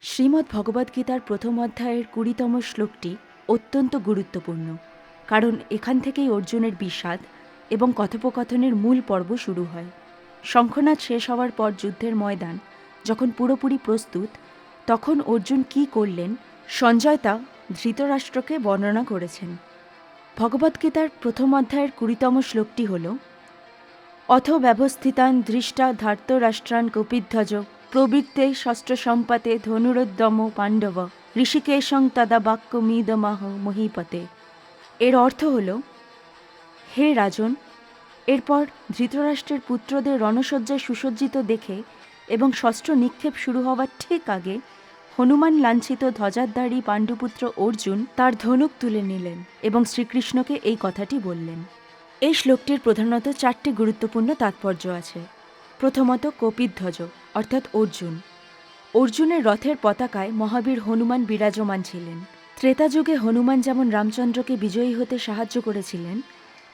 শ্রীমদ্ ভগবদ্গীতার প্রথম অধ্যায়ের ২০তম শ্লোকটি অত্যন্ত গুরুত্বপূর্ণ, কারণ এখান থেকেই অর্জুনের বিষাদ এবং কথোপকথনের মূল পর্ব শুরু হয়। শঙ্খনাদ শেষ হওয়ার পর যুদ্ধের ময়দান যখন পুরোপুরি প্রস্তুত, তখন অর্জুন কী করলেন সঞ্জয় তা ধৃতরাষ্ট্রকে বর্ণনা করেছেন। ভগবদ্গীতার প্রথম অধ্যায়ের ২০তম শ্লোকটি হল: অথ ব্যবস্থিতান দৃষ্টা ধার্তরাষ্ট্রান কপিধ্বজ প্রবৃত্তে শস্ত্রসম্পাতে ধনুরোদ্যম পাণ্ডব ঋষিকেশং তদা বাক্যমিদমাহ মহীপতে। এর অর্থ হল, হে রাজন, এরপর ধৃতরাষ্ট্রের পুত্রদের রণসজ্জায় সুসজ্জিত দেখে এবং শস্ত্র নিক্ষেপ শুরু হওয়ার ঠিক আগে হনুমান লাঞ্ছিত ধ্বজাধারী পাণ্ডুপুত্র অর্জুন তার ধনুক তুলে নিলেন এবং শ্রীকৃষ্ণকে এই কথাটি বললেন। এই শ্লোকটির প্রধানত 4টি গুরুত্বপূর্ণ তাৎপর্য আছে। প্রথমত, কপিধ্বজ অর্থাৎ অর্জুন। অর্জুনের রথের পতাকায় মহাবীর হনুমান বিরাজমান ছিলেন। ত্রেতাযুগে হনুমান যেমন রামচন্দ্রকে বিজয়ী হতে সাহায্য করেছিলেন,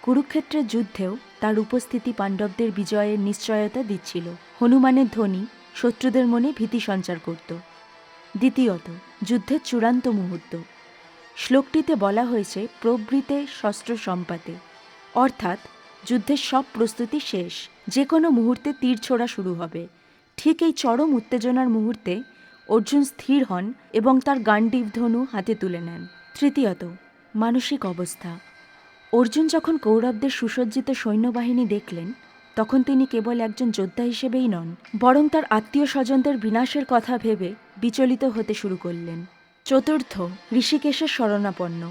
কুরুক্ষেত্রের যুদ্ধেও তার উপস্থিতি পাণ্ডবদের বিজয়ের নিশ্চয়তা দিচ্ছিল। হনুমানের ধ্বনি শত্রুদের মনে ভীতি সঞ্চার করত। দ্বিতীয়ত, যুদ্ধের চূড়ান্ত মুহূর্ত। শ্লোকটিতে বলা হয়েছে প্রবৃতে শস্ত্র সম্পাতে, অর্থাৎ যুদ্ধের সব প্রস্তুতি শেষ, যে কোনো মুহূর্তে তীর ছোড়া শুরু হবে। ঠিক এই চরম উত্তেজনার মুহূর্তে অর্জুন স্থির হন এবং তার গান্ডীব ধনু হাতে তুলে নেন। তৃতীয়ত, মানসিক অবস্থা। অর্জুন যখন কৌরবদের সুসজ্জিত সৈন্যবাহিনী দেখলেন, তখন তিনি কেবল একজন যোদ্ধা হিসেবেই নন, বরং তার আত্মীয় স্বজনদের বিনাশের কথা ভেবে বিচলিত হতে শুরু করলেন। চতুর্থ, ঋষিকেশের শরণাপন্ন।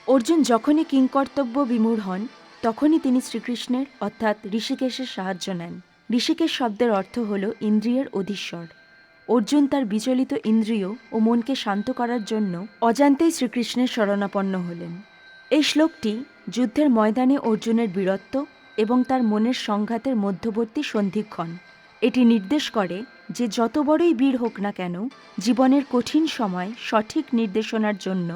অর্জুন যখনই কিংকর্তব্য বিমূঢ় হন, তখনই তিনি শ্রীকৃষ্ণের অর্থাৎ ঋষিকেশের সাহায্য নেন। ঋষিকেশ শব্দের অর্থ হল ইন্দ্রিয়ের অধীশ্বর। অর্জুন তার বিচলিত ইন্দ্রিয় ও মনকে শান্ত করার জন্য অজান্তেই শ্রীকৃষ্ণের শরণাপন্ন হলেন। এই শ্লোকটি যুদ্ধের ময়দানে অর্জুনের বীরত্ব এবং তার মনের সংঘাতের মধ্যবর্তী সন্ধিক্ষণ। এটি নির্দেশ করে যে যত বড়ই বীর হোক না কেন, জীবনের কঠিন সময় সঠিক নির্দেশনার জন্য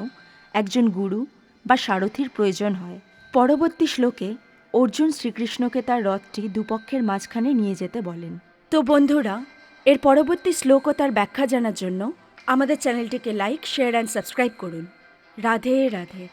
একজন গুরু বা সারথির প্রয়োজন হয়। পরবর্তী শ্লোকে অর্জুন শ্রীকৃষ্ণকে তার রথটি দুপক্ষের মাঝখানে নিয়ে যেতে বলেন। তো বন্ধুরা, এর পরবর্তী শ্লোক ও তার ব্যাখ্যা জানার জন্য আমাদের চ্যানেলটিকে লাইক, শেয়ার অ্যান্ড সাবস্ক্রাইব করুন। রাধে রাধে।